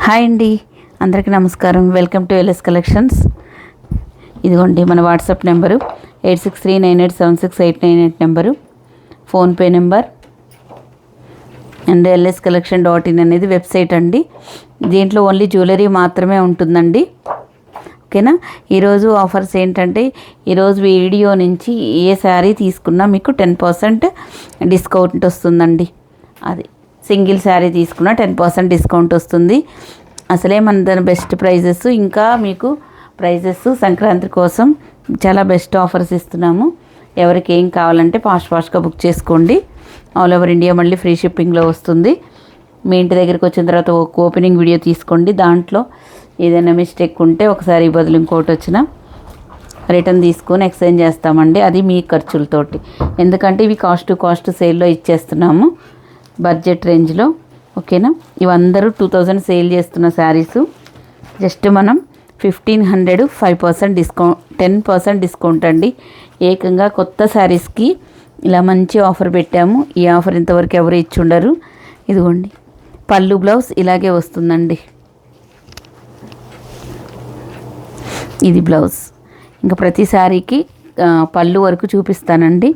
Hi అండి, అందరికీ నమస్కారం. Welcome to LS collections. ఇదిగోండి మన WhatsApp number 8639876898 number, PhonePe number and lscollection.in అనేది వెబ్సైట్ అండి. దీంట్లో ఓన్లీ జ్యువెలరీ మాత్రమే ఉంటుందండి. ఓకేనా. ఈరోజు ఆఫర్స్ ఏంటంటే, ఈరోజు వీడియో నుంచి ఏ శారీ తీసుకున్నా మీకు 10% డిస్కౌంట్ వస్తుందండి. అది సింగిల్ శారీ తీసుకున్నా 10% డిస్కౌంట్ వస్తుంది. అసలే మన దాని బెస్ట్ ప్రైజెస్, ఇంకా మీకు ప్రైజెస్ సంక్రాంతి కోసం చాలా బెస్ట్ ఆఫర్స్ ఇస్తున్నాము. ఎవరికి ఏం కావాలంటే ఫాస్ట్గా బుక్ చేసుకోండి. ఆల్ ఓవర్ ఇండియా మళ్ళీ ఫ్రీ షిప్పింగ్లో వస్తుంది. మీ ఇంటి దగ్గరికి వచ్చిన తర్వాత ఒక ఓపెనింగ్ వీడియో తీసుకోండి. దాంట్లో ఏదైనా మిస్టేక్ ఉంటే ఒకసారి బదులు ఇంకోటి వచ్చినా రిటర్న్ తీసుకొని ఎక్స్చేంజ్ చేస్తామండి. అది మీ ఖర్చులతోటి, ఎందుకంటే ఇవి కాస్ట్ సేల్లో ఇచ్చేస్తున్నాము బడ్జెట్ రేంజ్లో. ఓకేనా. ఇవందరూ 2000 సేల్ చేస్తున్న శారీసు. జస్ట్ మనం 1500 5% డిస్కౌంట్, 10% డిస్కౌంట్ అండి. ఏకంగా కొత్త శారీస్కి ఇలా మంచి ఆఫర్ పెట్టాము. ఈ ఆఫర్ ఇంతవరకు ఎవరు ఇచ్చి ఉండరు. ఇదిగోండి, పళ్ళు బ్లౌజ్ ఇలాగే వస్తుందండి. ఇది బ్లౌజ్. ఇంకా ప్రతి శారీకి పళ్ళు వరకు చూపిస్తానండి.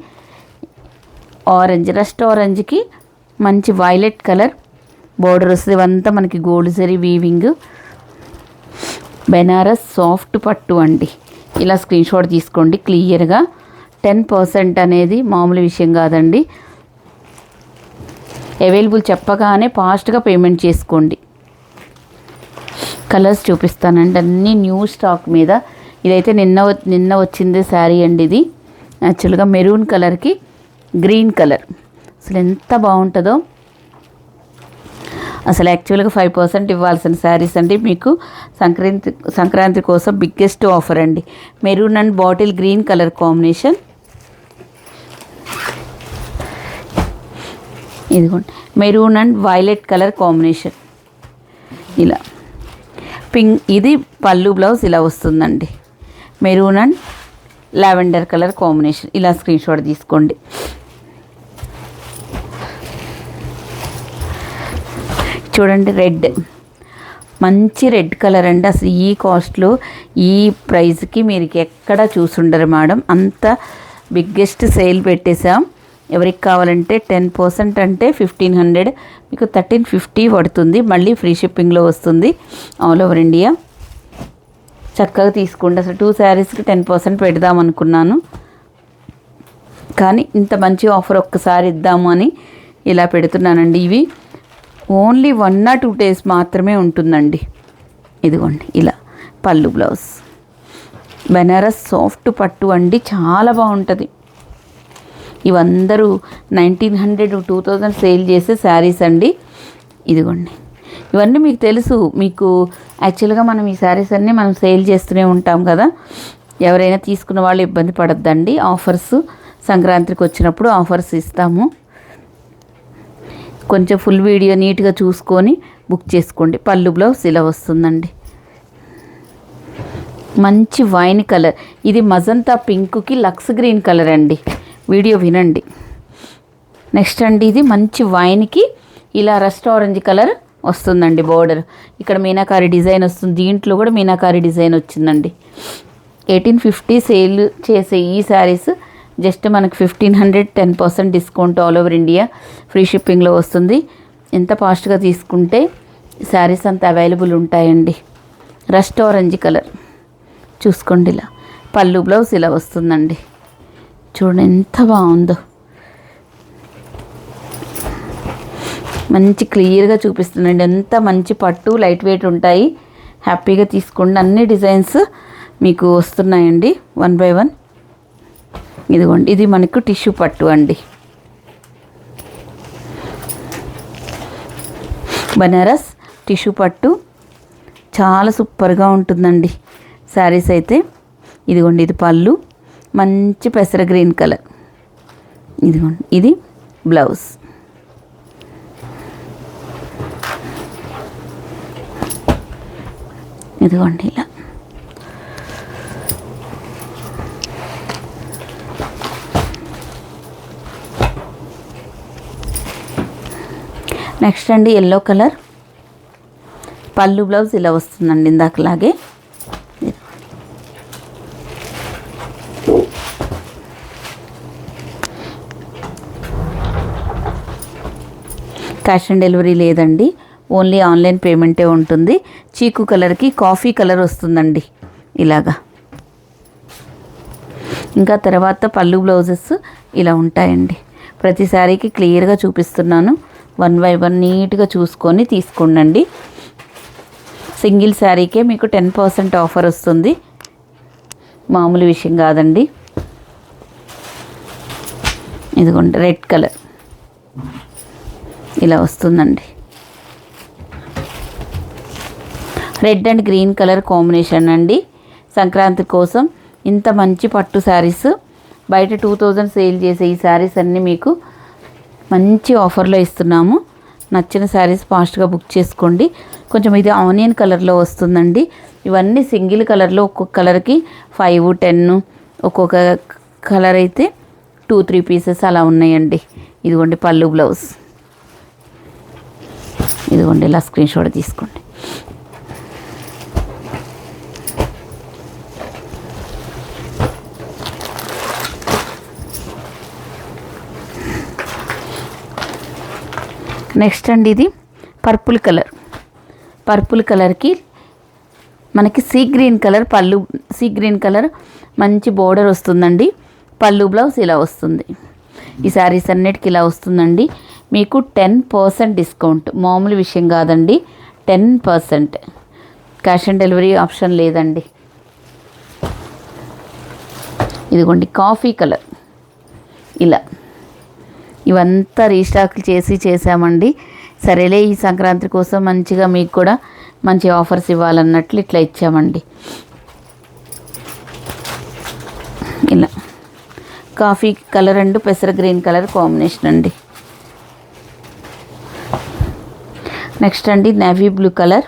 ఆరెంజ్, రస్ట్ ఆరెంజ్కి మంచి వైలెట్ కలర్ బోర్డర్ వస్తుంది. ఇవంతా మనకి gold zari weaving, Banaras soft పట్టు అండి. ఇలా స్క్రీన్ షాట్ తీసుకోండి క్లియర్గా. 10% అనేది మామూలు విషయం కాదండి. అవైలబుల్ చెప్పగానే ఫాస్ట్గా పేమెంట్ చేసుకోండి. కలర్స్ చూపిస్తానండి, అన్నీ న్యూ స్టాక్ మీద. ఇదైతే నిన్న వచ్చింది శారీ అండి. ఇది యాక్చువల్గా మెరూన్ కలర్కి గ్రీన్ కలర్, అసలు ఎంత బాగుంటుందో. అసలు యాక్చువల్గా 5% ఇవ్వాల్సిన శారీస్ అండి. మీకు సంక్రాంతి కోసం బిగ్గెస్ట్ ఆఫర్ అండి. Maroon and bottle green colour combination. ఇదిగోండి, maroon and violet colour combination. ఇలా పింక్. ఇది పళ్ళు బ్లౌజ్ ఇలా వస్తుందండి. Maroon and lavender colour combination. ఇలా స్క్రీన్ షాట్ తీసుకోండి. చూడండి, రెడ్, మంచి రెడ్ కలర్ అండి. అసలు ఈ కాస్ట్లో ఈ ప్రైస్కి మీరు ఎక్కడ చూసుండరు మేడం. అంత బిగ్గెస్ట్ సేల్ పెట్టేసాం. ఎవరికి కావాలంటే 10% అంటే 1500, మీకు 1350 పడుతుంది. మళ్ళీ ఫ్రీ షిప్పింగ్లో వస్తుంది ఆల్ ఓవర్ ఇండియా. చక్కగా తీసుకోండి. అసలు 2 శారీస్కి 10% పెడదాం అనుకున్నాను, కానీ ఇంత మంచి ఆఫర్ ఒక్కసారి ఇద్దాము అని ఇలా పెడుతున్నానండి. ఇవి ఓన్లీ 1 or 2 days మాత్రమే ఉంటుందండి. ఇదిగోండి, ఇలా పళ్ళు బ్లౌజ్, బెనారస్ సాఫ్ట్ పట్టు అండి. చాలా బాగుంటుంది. ఇవందరూ 1900 2000 సేల్ చేసే శారీస్ అండి. ఇదిగోండి, ఇవన్నీ మీకు తెలుసు. మీకు యాక్చువల్గా మనం ఈ శారీస్ అన్నీ మనం సేల్ చేస్తూనే ఉంటాం కదా. ఎవరైనా తీసుకున్న వాళ్ళు ఇబ్బంది పడద్దండి. ఆఫర్స్ సంక్రాంతికి వచ్చినప్పుడు ఆఫర్స్ ఇస్తాము. కొంచెం ఫుల్ వీడియో నీట్గా చూసుకొని బుక్ చేసుకోండి. పళ్ళు బ్లౌజ్ ఇలా వస్తుందండి. మంచి వైన్ కలర్. ఇది మజంతా పింక్కి లక్స్ గ్రీన్ కలర్ అండి. వీడియో వినండి. నెక్స్ట్ అండి, ఇది మంచి వైన్కి ఇలా రస్ట్ ఆరెంజ్ కలర్ వస్తుందండి. బోర్డర్ ఇక్కడ మీనాకారి డిజైన్ వస్తుంది. దీంట్లో కూడా మీనాకారి డిజైన్ వచ్చిందండి. 1850 సేల్ చేసే ఈ శారీస్ జస్ట్ మనకు 1500, 10% discount all over India free షిప్పింగ్లో వస్తుంది. ఎంత ఫాస్ట్గా తీసుకుంటే శారీస్ అంత అవైలబుల్ ఉంటాయండి. రస్ట్ ఆరెంజ్ కలర్ చూసుకోండి. ఇలా పళ్ళు బ్లౌజ్ ఇలా వస్తుందండి. చూడండి ఎంత బాగుందో. మంచి క్లియర్గా చూపిస్తుందండి. ఎంత మంచి పట్టు, లైట్ వెయిట్ ఉంటాయి. హ్యాపీగా తీసుకోండి. అన్ని డిజైన్స్ మీకు వస్తున్నాయండి 1 by 1. ఇదిగోండి, ఇది మనకు టిష్యూ పట్టు అండి. బనారస్ టిష్యూ పట్టు చాలా సూపర్గా ఉంటుందండి శారీస్ అయితే. ఇదిగోండి, ఇది పళ్ళు, మంచి పెసర గ్రీన్ కలర్. ఇదిగోండి, ఇది బ్లౌజ్. ఇదిగోండి, ఇలా నెక్స్ట్ అండి, ఎల్లో కలర్ పళ్ళు బ్లౌజ్ ఇలా వస్తుందండి ఇందాకలాగే. క్యాష్ ఆన్ డెలివరీ లేదండి, ఓన్లీ ఆన్లైన్ పేమెంటే ఉంటుంది. చీకు కలర్కి కాఫీ కలర్ వస్తుందండి ఇలాగా. ఇంకా తర్వాత పళ్ళు బ్లౌజెస్ ఇలా ఉంటాయండి. ప్రతి శారీకి క్లియర్గా చూపిస్తున్నాను, 1 by 1 నీట్గా చూసుకొని తీసుకోండి. సింగిల్ శారీకే మీకు 10% ఆఫర్ వస్తుంది, మామూలు విషయం కాదండి. ఇదిగోండి రెడ్ కలర్ ఇలా వస్తుందండి. Red and green colour combination అండి. సంక్రాంతి కోసం ఇంత మంచి పట్టు శారీస్, బయట 2000 సేల్ చేసే ఈ శారీస్ అన్నీ మీకు మంచి ఆఫర్లో ఇస్తున్నాము. నచ్చిన శారీస్ ఫాస్ట్గా బుక్ చేసుకోండి. కొంచెం ఇది ఆనియన్ కలర్లో వస్తుందండి. ఇవన్నీ సింగిల్ కలర్లో ఒక్కొక్క కలర్కి 5, 10, ఒక్కొక్క కలర్ అయితే 2-3 పీసెస్ అలా ఉన్నాయండి. ఇదిగోండి పళ్ళు బ్లౌజ్, ఇదిగోండి ఇలా స్క్రీన్ షాట్ తీసుకోండి. నెక్స్ట్ అండి ఇది పర్పుల్ కలర్. పర్పుల్ కలర్కి మనకి సీ గ్రీన్ కలర్ పళ్ళు, సీ గ్రీన్ కలర్ మంచి బోర్డర్ వస్తుందండి. పళ్ళు బ్లౌజ్ ఇలా వస్తుంది. ఈ శారీస్ అన్నిటికీ ఇలా వస్తుందండి. మీకు 10% డిస్కౌంట్, మామూలు విషయం కాదండి. 10%. క్యాష్ ఆన్ డెలివరీ ఆప్షన్ లేదండి. ఇదిగోండి కాఫీ కలర్ ఇలా. ఇవంతా రీస్టాక్ చేసామండి. సరేలే ఈ సంక్రాంతి కోసం మంచిగా మీకు కూడా మంచి ఆఫర్స్ ఇవ్వాలన్నట్లు ఇట్లా ఇచ్చామండి. ఇలా కాఫీ కలర్ అండ్ పెసర గ్రీన్ కలర్ కాంబినేషన్ అండి. నెక్స్ట్ అండి నేవీ బ్లూ కలర్,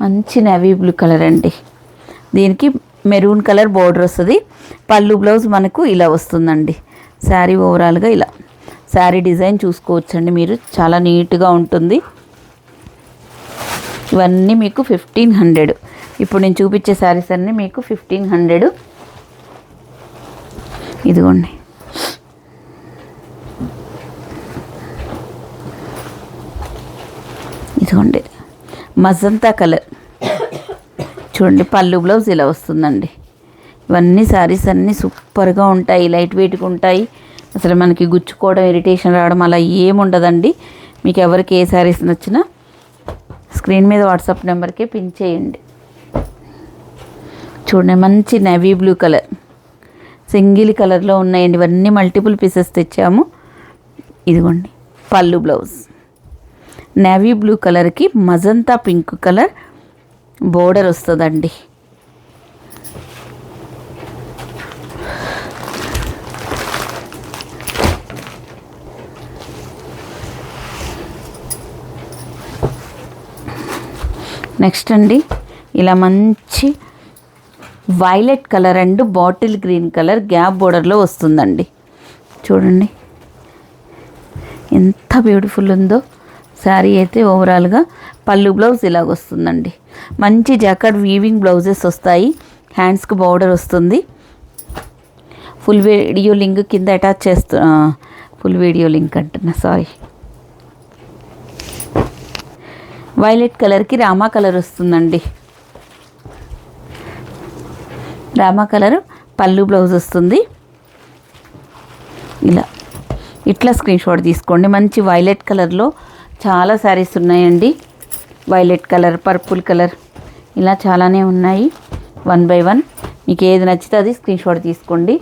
మంచి నేవీ బ్లూ కలర్ అండి. దీనికి మెరూన్ కలర్ బోర్డర్ వస్తుంది. పళ్ళు బ్లౌజ్ మనకు ఇలా వస్తుందండి. శారీ ఓవరాల్గా ఇలా శారీ డిజైన్ చూసుకోవచ్చండి మీరు, చాలా నీట్గా ఉంటుంది. ఇవన్నీ మీకు 1500. ఇప్పుడు నేను చూపించే శారీస్ అన్నీ మీకు 1500. ఇదిగోండి ఇదిగోండి మజంతా కలర్ చూడండి. పళ్ళు బ్లౌజ్ ఇలా వస్తుందండి. ఇవన్నీ శారీస్ అన్నీ సూపర్గా ఉంటాయి, లైట్ వెయిట్గా ఉంటాయి. అసలు మనకి గుచ్చుకోవడం, ఇరిటేషన్ రావడం అలా ఏముండదండి. మీకు ఎవరికి ఏ శారీస్ నచ్చినా స్క్రీన్ మీద వాట్సాప్ నెంబర్కే పిన్ చేయండి. చూడండి మంచి నేవీ బ్లూ కలర్, సింగిల్ కలర్లో ఉన్నాయండి. ఇవన్నీ మల్టిపుల్ పీసెస్ తెచ్చాము. ఇదిగోండి పళ్ళు బ్లౌజ్, నేవీ బ్లూ కలర్కి మజంతా పింక్ కలర్ బోర్డర్ వస్తుందండి. నెక్స్ట్ అండి ఇలా మంచి violet colour and bottle green colour gap బోర్డర్లో వస్తుందండి. చూడండి ఎంత బ్యూటిఫుల్ ఉందో శారీ అయితే. ఓవరాల్గా పళ్ళు బ్లౌజ్ ఇలాగ వస్తుందండి. మంచి జాకెట్ వీవింగ్ బ్లౌజెస్ వస్తాయి. హ్యాండ్స్కి బార్డర్ వస్తుంది. ఫుల్ వీడియో లింక్ కింద అటాచ్ ఫుల్ వీడియో లింక్ అంటున్నా, సారీ. వైలెట్ కలర్కి రామా కలర్ వస్తుందండి. రామా కలర్ పళ్ళు బ్లౌజ్ వస్తుంది. ఇలా ఇట్లా స్క్రీన్ షాట్ తీసుకోండి. మంచి వైలెట్ కలర్లో చాలా శారీస్ ఉన్నాయండి. వైలెట్ కలర్, పర్పుల్ కలర్ ఇలా చాలానే ఉన్నాయి. 1 by 1 మీకు ఏది నచ్చితే అది స్క్రీన్ షాట్ తీసుకోండి.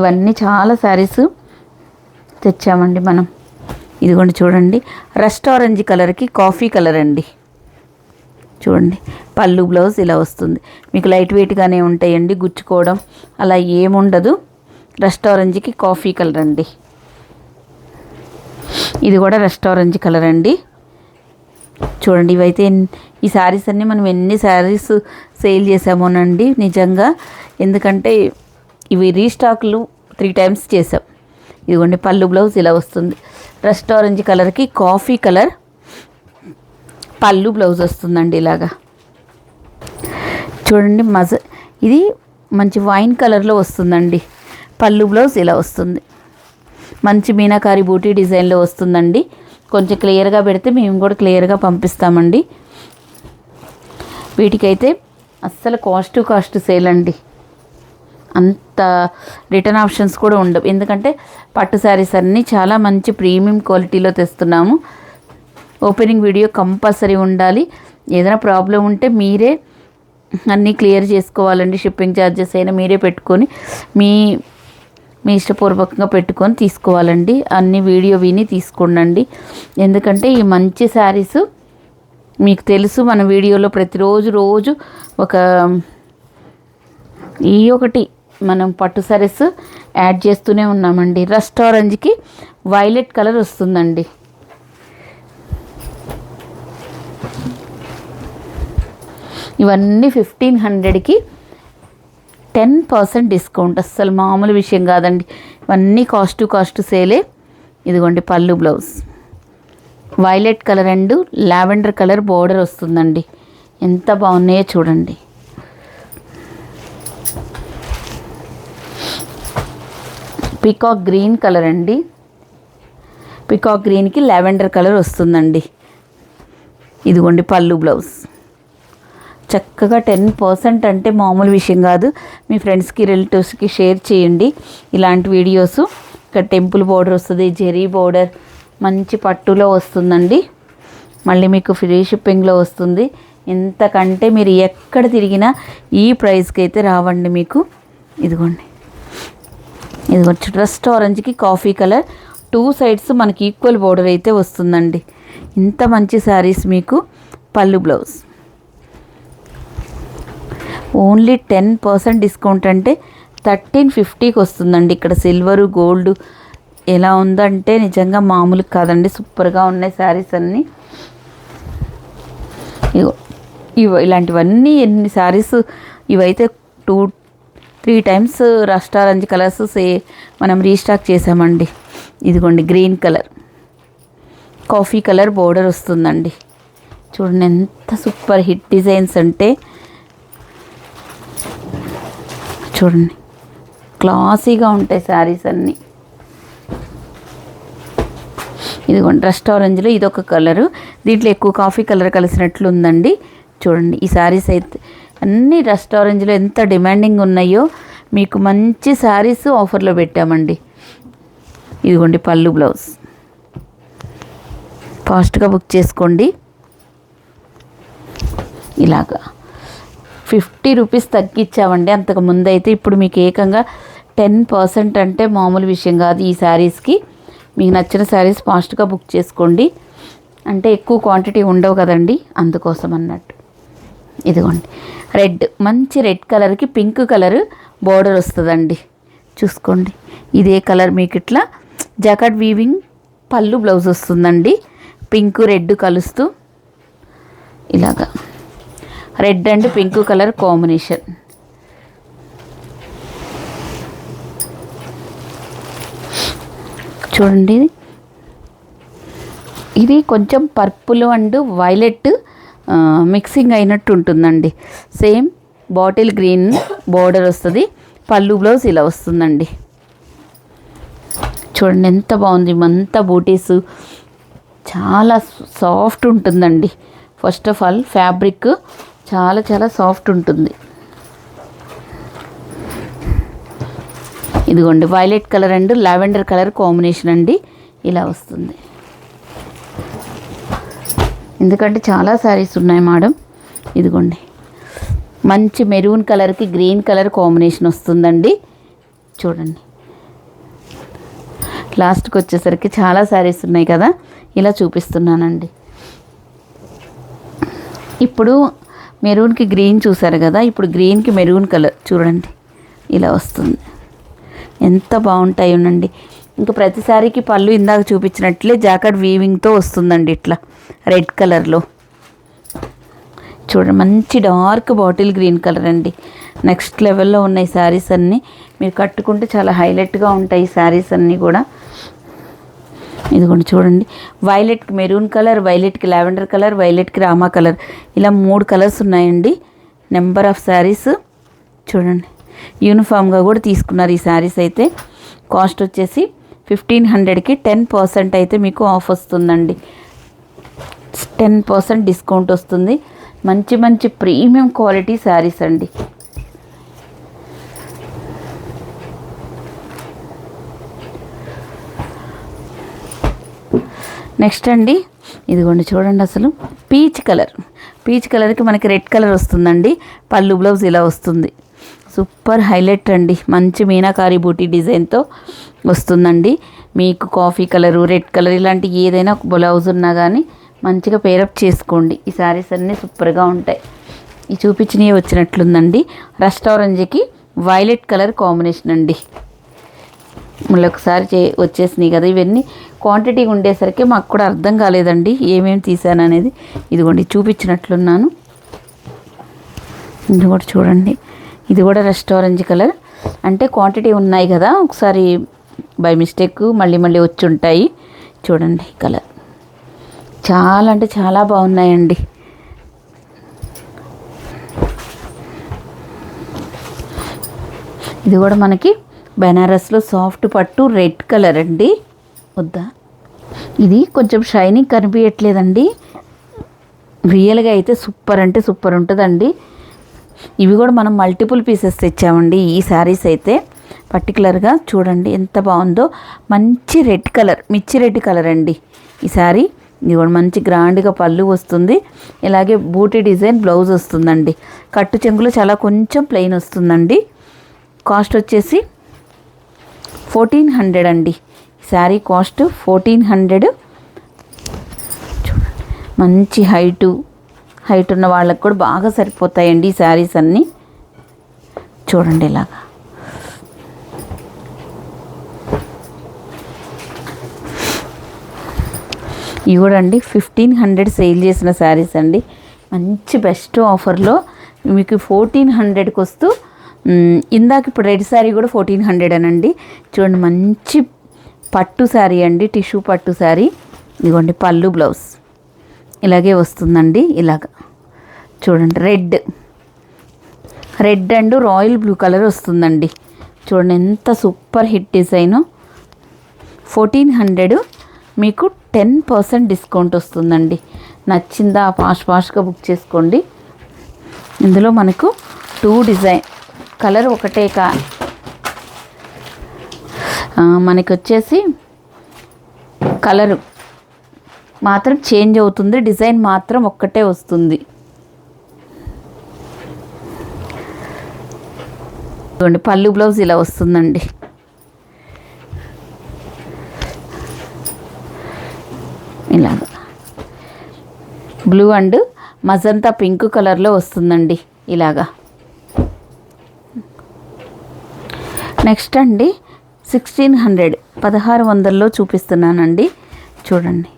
ఇవన్నీ చాలా శారీస్ తెచ్చామండి మనం. ఇదిగోండి చూడండి రస్ట్ ఆరెంజ్ కలర్కి కాఫీ కలర్ అండి. చూడండి పళ్ళు బ్లౌజ్ ఇలా వస్తుంది. మీకు లైట్ వెయిట్గానే ఉంటాయండి, గుచ్చుకోవడం అలా ఏముండదు. రస్ట్ ఆరెంజ్కి కాఫీ కలర్ అండి. ఇది కూడా రస్ట్ ఆరెంజ్ కలర్ అండి. చూడండి ఇవైతే ఈ శారీస్ అన్నీ మనం ఎన్ని శారీస్ సేల్ చేసామోనండి నిజంగా. ఎందుకంటే ఇవి రీస్టాక్లు 3 times చేసాం. ఇదిగోండి పళ్ళు బ్లౌజ్ ఇలా వస్తుంది. రస్ట్ ఆరెంజ్ కలర్కి కాఫీ కలర్ పళ్ళు బ్లౌజ్ వస్తుందండి ఇలాగా. చూడండి ఇది మంచి వైన్ కలర్లో వస్తుందండి. పళ్ళు బ్లౌజ్ ఇలా వస్తుంది. మంచి మీనాకారి బూటీ డిజైన్లో వస్తుందండి. కొంచెం క్లియర్గా పెడితే మేము కూడా క్లియర్గా పంపిస్తామండి. వీటికైతే అస్సలు కాస్ట్ సేల్ అండి. అంత రిటర్న్ ఆప్షన్స్ కూడా ఉండవు. ఎందుకంటే పట్టు శారీస్ అన్నీ చాలా మంచి ప్రీమియం క్వాలిటీలో తెస్తున్నాము. ఓపెనింగ్ వీడియో కంపల్సరీ ఉండాలి. ఏదైనా ప్రాబ్లం ఉంటే మీరే అన్నీ క్లియర్ చేసుకోవాలండి. షిప్పింగ్ ఛార్జెస్ అయినా మీరే పెట్టుకొని మీ ఇష్టపూర్వకంగా పెట్టుకొని తీసుకోవాలండి. అన్ని వీడియో విని తీసుకోండి. ఎందుకంటే ఈ మంచి శారీస్ మీకు తెలుసు, మన వీడియోలో ప్రతిరోజు ఒకటి మనం పట్టు శారీస్ యాడ్ చేస్తూనే ఉన్నామండి. రస్ట్ ఆరెంజ్కి వైలెట్ కలర్ వస్తుందండి. ఇవన్నీ 1500కి 10% డిస్కౌంట్. అస్సలు మామూలు విషయం కాదండి. ఇవన్నీ కాస్ట్ సేలే. ఇదిగోండి పళ్ళు blouse violet colour and lavender colour border వస్తుందండి. ఎంత బాగున్నాయో చూడండి. పీకాక్ గ్రీన్ కలర్ అండి. పీకాక్ గ్రీన్కి లావెండర్ కలర్ వస్తుందండి. ఇదిగోండి పళ్ళు బ్లౌజ్. చక్కగా 10% అంటే మామూలు విషయం కాదు. మీ ఫ్రెండ్స్కి రిలేటివ్స్కి షేర్ చేయండి ఇలాంటి వీడియోస్. ఇక్కడ టెంపుల్ బోర్డర్ వస్తుంది, జెరీ బోర్డర్ మంచి పట్టులో వస్తుందండి. మళ్ళీ మీకు ఫ్రీ షిప్పింగ్లో వస్తుంది. ఇంతకంటే మీరు ఎక్కడ తిరిగినా ఈ ప్రైస్కి అయితే రావండి మీకు. ఇదిగోండి రస్ట్ ఆరెంజ్కి కాఫీ కలర్ 2 సైడ్స్ మనకి ఈక్వల్ బోర్డర్ అయితే వస్తుందండి. ఇంత మంచి శారీస్ మీకు. పళ్ళు బ్లౌజ్ ఓన్లీ 10% డిస్కౌంట్ అంటే 1350కి వస్తుందండి. ఇక్కడ సిల్వరు గోల్డ్ ఎలా ఉందంటే నిజంగా మామూలు కాదండి. సూపర్గా ఉన్నాయి శారీస్ అన్నీ. ఇలాంటివన్నీ ఎన్ని శారీస్ ఇవైతే 2-3 టైమ్స్ రస్ట్ ఆరెంజ్ కలర్స్ మనం రీస్టాక్ చేసామండి. ఇదిగోండి green colour coffee colour border వస్తుందండి. చూడండి ఎంత సూపర్ హిట్ డిజైన్స్ అంటే చూడండి. క్లాసీగా ఉంటాయి శారీస్ అన్నీ. ఇదిగోండి రస్ట్ ఆరెంజ్లో ఇదొక కలరు. దీంట్లో ఎక్కువ కాఫీ కలర్ కలిసినట్లు ఉందండి. చూడండి ఈ శారీస్ అయితే అన్నీ రస్ట్ ఆరెంజ్లో ఎంత డిమాండింగ్ ఉన్నాయో మీకు మంచి శారీస్ ఆఫర్లో పెట్టామండి. ఇదిగోండి పళ్ళు బ్లౌజ్. ఫాస్ట్గా బుక్ చేసుకోండి. ఇలాగా 50 రూపీస్ తగ్గించామండి అంతకు ముందు అయితే. ఇప్పుడు మీకు ఏకంగా 10% అంటే మామూలు విషయం కాదు. ఈ శారీస్కి మీకు నచ్చిన శారీస్ ఫాస్ట్గా బుక్ చేసుకోండి. అంటే ఎక్కువ క్వాంటిటీ ఉండవు కదండి, అందుకోసం అన్నట్టు. ఇదిగోండి రెడ్, మంచి రెడ్ కలర్కి పింక్ కలర్ బోర్డర్ వస్తుందండి. చూసుకోండి ఇదే కలర్ మీకు ఇట్లా జాకెట్ వీవింగ్ పళ్ళు బ్లౌజ్ వస్తుందండి. పింక్ రెడ్ కలుస్తూ ఇలాగా red and pink colour combination. చూడండి ఇది కొంచెం పర్పుల్ అండ్ వైలెట్ మిక్సింగ్ అయినట్టు ఉంటుందండి. సేమ్ బాటిల్ గ్రీన్ బోర్డర్ వస్తుంది. పళ్ళు బ్లౌజ్ ఇలా వస్తుందండి. చూడండి ఎంత బాగుంది. అంతా బూటీస్ చాలా సాఫ్ట్ ఉంటుందండి. ఫస్ట్ ఆఫ్ ఆల్ ఫ్యాబ్రిక్ చాలా చాలా సాఫ్ట్ ఉంటుంది. ఇదిగోండి violet colour and lavender colour combination అండి. ఇలా వస్తుంది. ఎందుకంటే చాలా శారీస్ ఉన్నాయి మేడం. ఇదిగోండి మంచి మెరూన్ కలర్కి గ్రీన్ కలర్ కాంబినేషన్ వస్తుందండి. చూడండి లాస్ట్కి వచ్చేసరికి చాలా శారీస్ ఉన్నాయి కదా, ఇలా చూపిస్తున్నానండి. ఇప్పుడు మెరూన్కి గ్రీన్ చూసారు కదా, ఇప్పుడు గ్రీన్కి మెరూన్ కలర్ చూడండి ఇలా వస్తుంది. ఎంత బాగుంటాయి ఉండండి. ఇంకా ప్రతిసారికి పళ్ళు ఇందాక చూపించినట్లే జాకెట్ వీవింగ్తో వస్తుందండి. ఇట్లా రెడ్ కలర్లో చూడండి మంచి డార్క్ బాటిల్ గ్రీన్ కలర్ అండి. నెక్స్ట్ లెవెల్లో ఉన్నాయి శారీస్ అన్నీ. మీరు కట్టుకుంటే చాలా హైలైట్గా ఉంటాయి ఈ శారీస్ అన్నీ కూడా. ఇదిగోండి చూడండి, వైలెట్కి మెరూన్ కలర్, వైలెట్కి లావెండర్ కలర్, వైలెట్కి రామా కలర్, ఇలా 3 కలర్స్ ఉన్నాయండి. నెంబర్ ఆఫ్ శారీస్ చూడండి, యూనిఫామ్గా కూడా తీసుకున్నారు ఈ శారీస్ అయితే. కాస్ట్ వచ్చేసి 1500కి 10% అయితే మీకు ఆఫ్ వస్తుందండి. 10% డిస్కౌంట్ వస్తుంది. మంచి మంచి ప్రీమియం క్వాలిటీ శారీస్ అండి. నెక్స్ట్ అండి, ఇదిగోండి చూడండి, అసలు పీచ్ కలర్కి మనకి రెడ్ కలర్ వస్తుందండి. పళ్ళు బ్లౌజ్ ఇలా వస్తుంది. సూపర్ హైలైట్ అండి. మంచి మీనాకారి బూటీ డిజైన్తో వస్తుందండి. మీకు కాఫీ కలరు, రెడ్ కలర్ ఇలాంటి ఏదైనా బ్లౌజ్ ఉన్నా కానీ మంచిగా పేరప్ చేసుకోండి. ఈ శారీస్ అన్నీ సూపర్గా ఉంటాయి. ఈ చూపించినవి వచ్చినట్లుందండి. రస్ట్ ఆరెంజ్కి వైలెట్ కలర్ కాంబినేషన్ అండి. మళ్ళీ ఒకసారి వచ్చేసినాయి కదా. ఇవన్నీ క్వాంటిటీ ఉండేసరికి మాకు కూడా అర్థం కాలేదండి ఏమేమి తీసాను అనేది. ఇదిగోండి చూపించినట్లున్నాను. ఇది కూడా చూడండి, ఇది కూడా రస్ట్ ఆరెంజ్ కలర్. అంటే క్వాంటిటీ ఉన్నాయి కదా, ఒకసారి బై మిస్టేక్ మళ్ళీ వచ్చి ఉంటాయి. చూడండి కలర్ చాలా అంటే చాలా బాగున్నాయండి. ఇది కూడా మనకి బెనారస్లో సాఫ్ట్ పట్టు రెడ్ కలర్ అండి. వద్దా, ఇది కొంచెం షైనింగ్ కనిపించట్లేదండి. రియల్గా అయితే సూపర్ అంటే సూపర్ ఉంటుందండి. ఇవి కూడా మనం మల్టిపుల్ పీసెస్ తెచ్చామండి. ఈ శారీస్ అయితే పర్టికులర్గా చూడండి ఎంత బాగుందో. మంచి రెడ్ కలర్, మిర్చి రెడ్ కలర్ అండి ఈ శారీ. ఇది కూడా మంచి గ్రాండ్గా పళ్ళు వస్తుంది. ఇలాగే బూటీ డిజైన్ బ్లౌజ్ వస్తుందండి. కట్టు చెంగులు చాలా కొంచెం ప్లెయిన్ వస్తుందండి. కాస్ట్ వచ్చేసి 1400 అండి. శారీ కాస్ట్ 1400. మంచి హైట్ ఉన్న వాళ్ళకి కూడా బాగా సరిపోతాయండి ఈ శారీస్ అన్నీ. చూడండి ఇలాగా. ఇవి కూడా అండి 1500 సేల్ చేసిన శారీస్ అండి. మంచి బెస్ట్ ఆఫర్లో మీకు 1400కి వస్తూ, ఇందాక ఇప్పుడు రెడ్ శారీ కూడా 1400 అనండి. చూడండి మంచి పట్టు శారీ అండి, టిష్యూ పట్టు శారీ. ఇదిగోండి పళ్ళు బ్లౌజ్ ఇలాగే వస్తుందండి. ఇలాగ చూడండి, red and royal blue colour వస్తుందండి. చూడండి ఎంత సూపర్ హిట్ డిజైను. 1400 మీకు 10% డిస్కౌంట్ వస్తుందండి. నచ్చిందా ఫాస్ట్గా బుక్ చేసుకోండి. ఇందులో మనకు 2 డిజైన్ కలర్ ఒకటే మనకి వచ్చేసి కలరు మాత్రం చేంజ్ అవుతుంది, డిజైన్ మాత్రం ఒక్కటే వస్తుంది. చూడండి పళ్ళు బ్లౌజ్ ఇలా వస్తుందండి. ఇలాగ బ్లూ అండ్ మజంతా పింక్ కలర్లో వస్తుందండి ఇలాగా. నెక్స్ట్ అండి 1600 చూపిస్తున్నానండి. చూడండి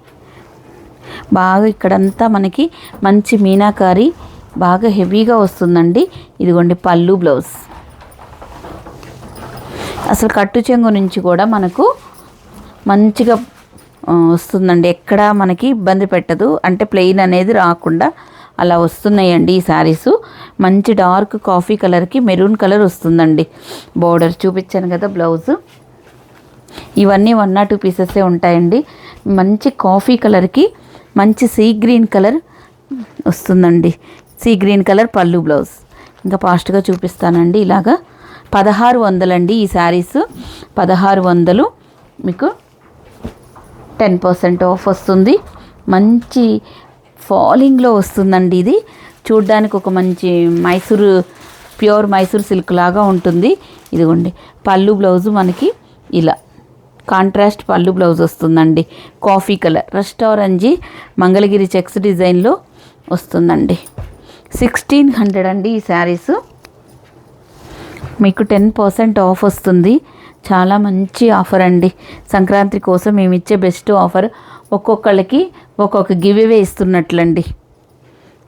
బాగా ఇక్కడంతా మనకి మంచి మీనాకారి బాగా హెవీగా వస్తుందండి. ఇదిగోండి పళ్ళు బ్లౌజ్. అసలు కట్టు చెంగు నుంచి కూడా మనకు మంచిగా వస్తుందండి. ఎక్కడ మనకి ఇబ్బంది పెట్టదు, అంటే ప్లెయిన్ అనేది రాకుండా అలా వస్తున్నాయండి ఈ శారీసు. మంచి డార్క్ కాఫీ కలర్కి మెరూన్ కలర్ వస్తుందండి. బోర్డర్ చూపించాను కదా, బ్లౌజు. ఇవన్నీ 1 or 2 పీసెసే ఉంటాయండి. మంచి కాఫీ కలర్కి మంచి సీ గ్రీన్ కలర్ వస్తుందండి. సీ గ్రీన్ కలర్ పళ్ళు బ్లౌజ్. ఇంకా ఫాస్ట్గా చూపిస్తానండి. ఇలాగా 1600 అండి ఈ శారీస్. 1600 మీకు 10% ఆఫ్ వస్తుంది. మంచి ఫాలింగ్లో వస్తుందండి. ఇది చూడ్డానికి ఒక మంచి ప్యూర్ మైసూర్ సిల్క్ లాగా ఉంటుంది. ఇదిగోండి పళ్ళు బ్లౌజు మనకి ఇలా కాంట్రాస్ట్ పళ్ళు బ్లౌజ్ వస్తుందండి. Coffee colour rust orange Mangalagiri checks డిజైన్లో వస్తుందండి. 1600 అండి ఈ శారీసు. మీకు 10% ఆఫ్ వస్తుంది. చాలా మంచి ఆఫర్ అండి. సంక్రాంతి కోసం మేము ఇచ్చే బెస్ట్ ఆఫర్. ఒక్కొక్కళ్ళకి ఒక్కొక్క గివ్ అవే ఇస్తున్నట్లండి.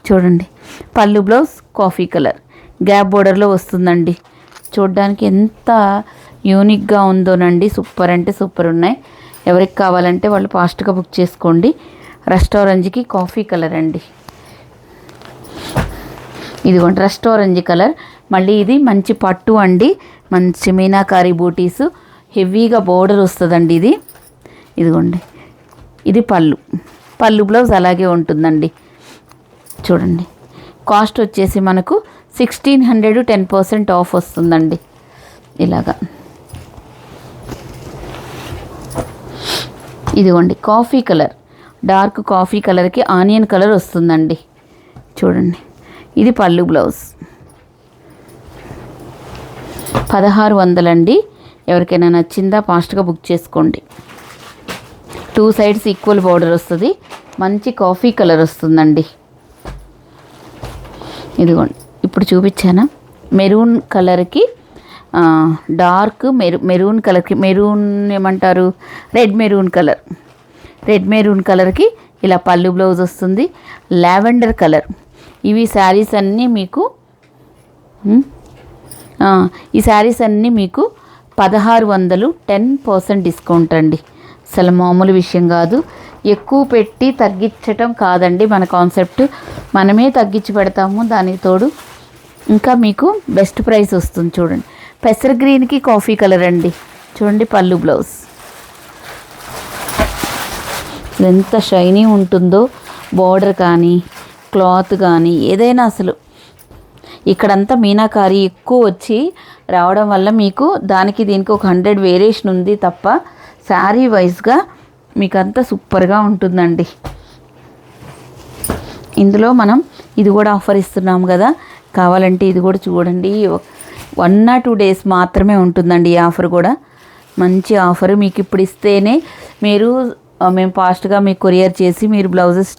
చూడండి పళ్ళు బ్లౌజ్ కాఫీ కలర్ గ్యాప్ బోర్డర్లో వస్తుందండి. చూడడానికి ఎంత యూనిక్గా ఉందోనండి. సూపర్ అంటే సూపర్ ఉన్నాయి. ఎవరికి కావాలంటే వాళ్ళు ఫాస్ట్గా బుక్ చేసుకోండి. రస్ట్ ఆరెంజ్కి కాఫీ కలర్ అండి. ఇదిగోండి రస్ట్ ఆరెంజ్ కలర్. మళ్ళీ ఇది మంచి పట్టు అండి, మంచి మీనాకారి బూటీసు, హెవీగా బోర్డర్ వస్తుందండి. ఇదిగోండి ఇది పళ్ళు బ్లౌజ్ అలాగే ఉంటుందండి. చూడండి కాస్ట్ వచ్చేసి మనకు 1600, 10% ఆఫ్ వస్తుందండి. ఇలాగా ఇదిగోండి కాఫీ కలర్, డార్క్ కాఫీ కలర్కి ఆనియన్ కలర్ వస్తుందండి. చూడండి ఇది పళ్ళు బ్లౌజ్. 1600 అండి. ఎవరికైనా నచ్చిందా ఫాస్ట్గా బుక్ చేసుకోండి. 2 సైడ్స్ ఈక్వల్ బోర్డర్ వస్తుంది. మంచి కాఫీ కలర్ వస్తుందండి. ఇదిగోండి ఇప్పుడు చూపించానా, మెరూన్ కలర్కి డార్క్ మెరూన్ కలర్కి, మెరూన్ ఏమంటారు, రెడ్ మెరూన్ కలర్కి ఇలా పళ్ళు బ్లౌజ్ వస్తుంది. Lavender colour. ఇవి శారీస్ అన్నీ మీకు ఈ శారీస్ అన్నీ మీకు 1600, 10% డిస్కౌంట్ అండి. అసలు మామూలు విషయం కాదు. ఎక్కువ పెట్టి తగ్గించటం కాదండి మన కాన్సెప్ట్. మనమే తగ్గించి పెడతాము. దానికి తోడు ఇంకా మీకు బెస్ట్ ప్రైస్ వస్తుంది. చూడండి పెసర్ గ్రీన్కి కాఫీ కలర్ అండి. చూడండి పళ్ళు బ్లౌజ్ ఎంత షైనీ ఉంటుందో. బార్డర్ కానీ క్లాత్ కానీ ఏదైనా అసలు ఇక్కడంతా మీనాకారి ఎక్కువ వచ్చి రావడం వల్ల మీకు దానికి దీనికి ఒక 100 వేరియేషన్ ఉంది తప్ప శారీ వైజ్గా మీకు అంతా సూపర్గా ఉంటుందండి. ఇందులో మనం ఇది కూడా ఆఫర్ ఇస్తున్నాము కదా, కావాలంటే ఇది కూడా చూడండి. 1 or 2 days మాత్రమే ఉంటుందండి ఈ ఆఫర్ కూడా. మంచి ఆఫర్. మీకు ఇప్పుడు ఇస్తేనే మేము ఫాస్ట్గా మీకు కొరియర్ చేసి మీరు బ్లౌజెస్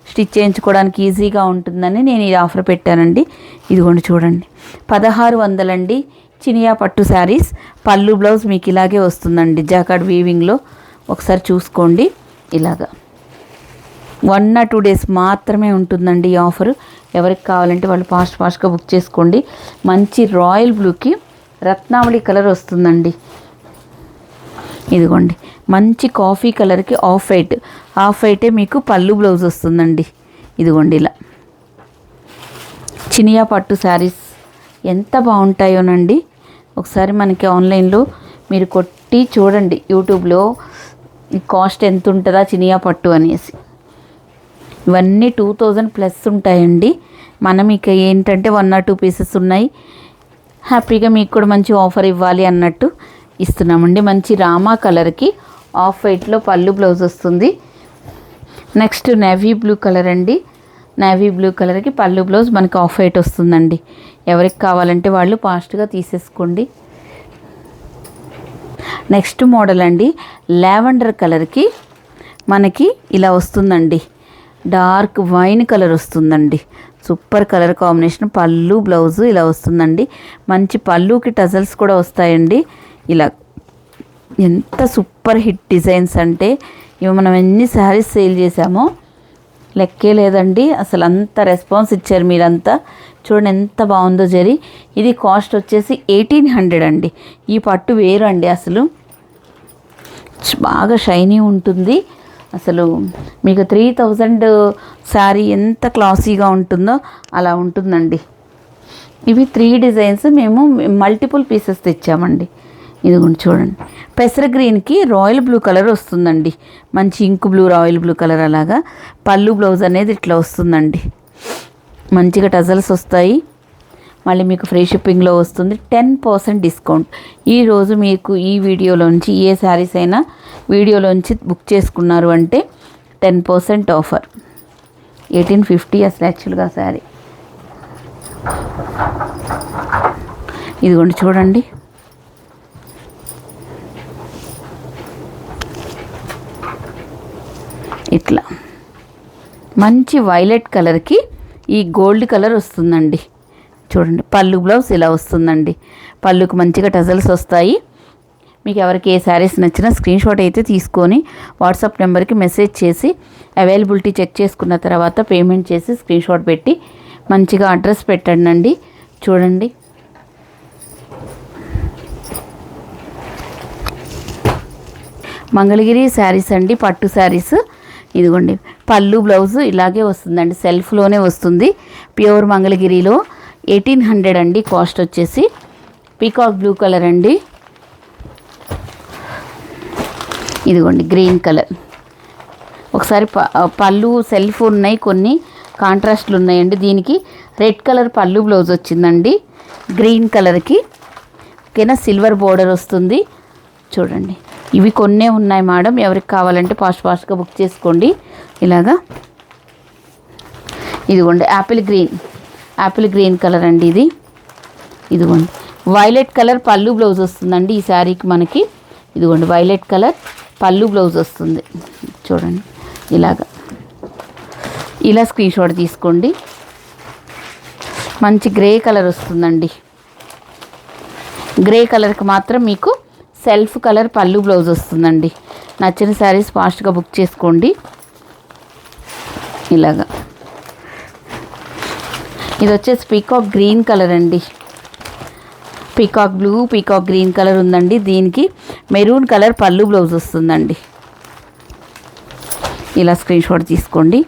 స్టిచ్ చేయించుకోవడానికి ఈజీగా ఉంటుందని నేను ఈ ఆఫర్ పెట్టానండి. ఇదిగోండి చూడండి 1600 అండి. చినియా పట్టు శారీస్. పళ్ళు బ్లౌజ్ మీకు ఇలాగే వస్తుందండి, జాకార్డ్ వీవింగ్లో. ఒకసారి చూసుకోండి. ఇలాగా 1 or 2 days మాత్రమే ఉంటుందండి ఈ ఆఫర్. ఎవరికి కావాలంటే వాళ్ళు ఫాస్ట్గా బుక్ చేసుకోండి. మంచి రాయల్ బ్లూకి రత్నావళి కలర్ వస్తుందండి. ఇదిగోండి మంచి కాఫీ కలర్కి ఆఫ్ వైటే మీకు పళ్ళు బ్లౌజ్ వస్తుందండి. ఇదిగోండి ఇలా చినియా పట్టు శారీస్ ఎంత బాగుంటాయోనండి. ఒకసారి మనకి ఆన్లైన్లో మీరు కొట్టి చూడండి, యూట్యూబ్లో ఈ కాస్ట్ ఎంత ఉంటుందా చినియా పట్టు అనేసి. ఇవన్నీ 2000+ ఉంటాయండి. మనం ఇక ఏంటంటే 1 or 2 పీసెస్ ఉన్నాయి. హ్యాపీగా మీకు కూడా మంచి ఆఫర్ ఇవ్వాలి అన్నట్టు ఇస్తున్నామండి. మంచి రామా కలర్కి ఆఫ్ వైట్లో పళ్ళు బ్లౌజ్ వస్తుంది. నెక్స్ట్ నేవీ బ్లూ కలర్ అండి. నేవీ బ్లూ కలర్కి పళ్ళు బ్లౌజ్ మనకి ఆఫ్ వైట్ వస్తుందండి. ఎవరికి కావాలంటే వాళ్ళు ఫాస్ట్గా తీసేసుకోండి. నెక్స్ట్ మోడల్ అండి, లావెండర్ కలర్కి మనకి ఇలా వస్తుందండి. డార్క్ వైన్ కలర్ వస్తుందండి. Super colour combination. పళ్ళు బ్లౌజ్ ఇలా వస్తుందండి. మంచి పళ్ళుకి టజల్స్ కూడా వస్తాయండి. ఇలా ఎంత సూపర్ హిట్ డిజైన్స్ అంటే ఇవి మనం ఎన్ని శారీస్ సేల్ చేసామో లెక్కే లేదండి. అసలు అంత రెస్పాన్స్ ఇచ్చారు మీరంతా. చూడండి ఎంత బాగుందో జరీ. ఇది కాస్ట్ వచ్చేసి 1800 అండి. ఈ పట్టు వేరు అండి, అసలు బాగా షైనీ ఉంటుంది. అసలు మీకు 3000 శారీ ఎంత క్లాసీగా ఉంటుందో అలా ఉంటుందండి. ఇవి 3 డిజైన్స్ మేము మల్టిపుల్ పీసెస్ తెచ్చామండి. ఇదిగోండి చూడండి పెసర గ్రీన్కి రాయల్ బ్లూ కలర్ వస్తుందండి. మంచి ink blue, royal blue colour అలాగా. పళ్ళు బ్లౌజ్ అనేది ఇట్లా వస్తుందండి. మంచిగా టజల్స్ వస్తాయి. మళ్ళీ మీకు ఫ్రీ షిప్పింగ్లో వస్తుంది. 10% డిస్కౌంట్. ఈరోజు మీకు ఈ వీడియోలోంచి ఏ శారీస్ అయినా వీడియోలోంచి బుక్ చేసుకున్నారు అంటే 10% ఆఫర్. 1850 అసలు యాక్చువల్గా శారీ. ఇదిగోండి చూడండి ఇట్లా మంచి వైలెట్ కలర్కి ఈ గోల్డ్ కలర్ వస్తుందండి. చూడండి పళ్ళు బ్లౌజ్ ఇలా వస్తుందండి. పళ్ళుకి మంచిగా టజల్స్ వస్తాయి. మీకు ఎవరికి ఏ శారీస్ నచ్చినా స్క్రీన్ షాట్ అయితే తీసుకొని వాట్సాప్ నెంబర్కి మెసేజ్ చేసి అవైలబిలిటీ చెక్ చేసుకున్న తర్వాత పేమెంట్ చేసి స్క్రీన్ షాట్ పెట్టి మంచిగా అడ్రస్ పెట్టండి. చూడండి మంగళగిరి శారీస్ అండి, పట్టు శారీస్. ఇదిగోండి పళ్ళు బ్లౌజు ఇలాగే వస్తుందండి, సెల్ఫ్లోనే వస్తుంది. ప్యూర్ మంగళగిరిలో 1800 అండి కాస్ట్ వచ్చేసి. పీకాక్ బ్లూ కలర్ అండి, ఇదిగోండి గ్రీన్ కలర్. ఒకసారి పళ్ళు సెల్ఫ్ ఉన్నాయి, కొన్ని కాంట్రాస్ట్లు ఉన్నాయండి. దీనికి రెడ్ కలర్ పళ్ళు బ్లౌజ్ వచ్చిందండి గ్రీన్ కలర్కి. ఓకేనా, సిల్వర్ బోర్డర్ వస్తుంది. చూడండి ఇవి కొన్నే ఉన్నాయి మేడం, ఎవరికి కావాలంటే ఫాస్ట్గా బుక్ చేసుకోండి. ఇలాగా ఇదిగోండి యాపిల్ గ్రీన్ కలర్ అండి ఇది. ఇదిగోండి వైలెట్ కలర్ పళ్ళు బ్లౌజ్ వస్తుందండి ఈ శారీకి మనకి. ఇదిగోండి వైలెట్ కలర్ పళ్ళు బ్లౌజ్ వస్తుంది. చూడండి ఇలా స్క్రీన్ షాట్ తీసుకోండి. మంచి గ్రే కలర్ వస్తుందండి. గ్రే కలర్కి మాత్రం మీకు సెల్ఫ్ కలర్ పళ్ళు బ్లౌజ్ వస్తుందండి. నచ్చిన శారీస్ ఫాస్ట్గా బుక్ చేసుకోండి. ఇలాగా ఇది వచ్చేసి పీకాక్ గ్రీన్ కలర్ అండి. Peacock blue, peacock green colour ఉందండి. దీనికి మెరూన్ కలర్ పళ్ళు బ్లౌజ్ వస్తుందండి. ఇలా స్క్రీన్ షాట్ తీసుకోండి.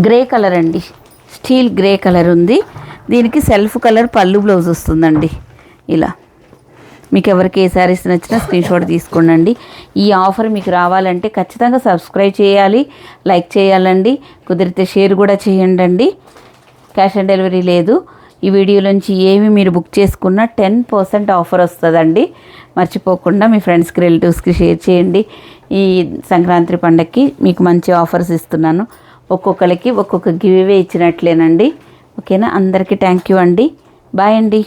గ్రే కలర్ అండి, స్టీల్ గ్రే కలర్ ఉంది. దీనికి సెల్ఫ్ కలర్ పళ్ళు బ్లౌజ్ వస్తుందండి. ఇలా మీకు ఎవరికి ఏ శారీస్ నచ్చినా స్క్రీన్ షాట్ తీసుకోండి. ఈ ఆఫర్ మీకు రావాలంటే ఖచ్చితంగా సబ్స్క్రైబ్ చేయాలి, లైక్ చేయాలండి, కుదిరితే షేర్ కూడా చేయండి. క్యాష్ ఆన్ డెలివరీ లేదు. ఈ వీడియోలోంచి ఏమి మీరు బుక్ చేసుకున్నా 10% ఆఫర్ వస్తుందండి. మర్చిపోకుండా మీ ఫ్రెండ్స్కి, రిలేటివ్స్కి షేర్ చేయండి. ఈ సంక్రాంతి పండగకి మీకు మంచి ఆఫర్స్ ఇస్తున్నాను. ఒక్కొక్కరికి ఒక్కొక్క గివ్ అవే ఇచ్చినట్లేనండి. ఓకేనా, అందరికీ థ్యాంక్ యూ అండి. బాయ్ అండి.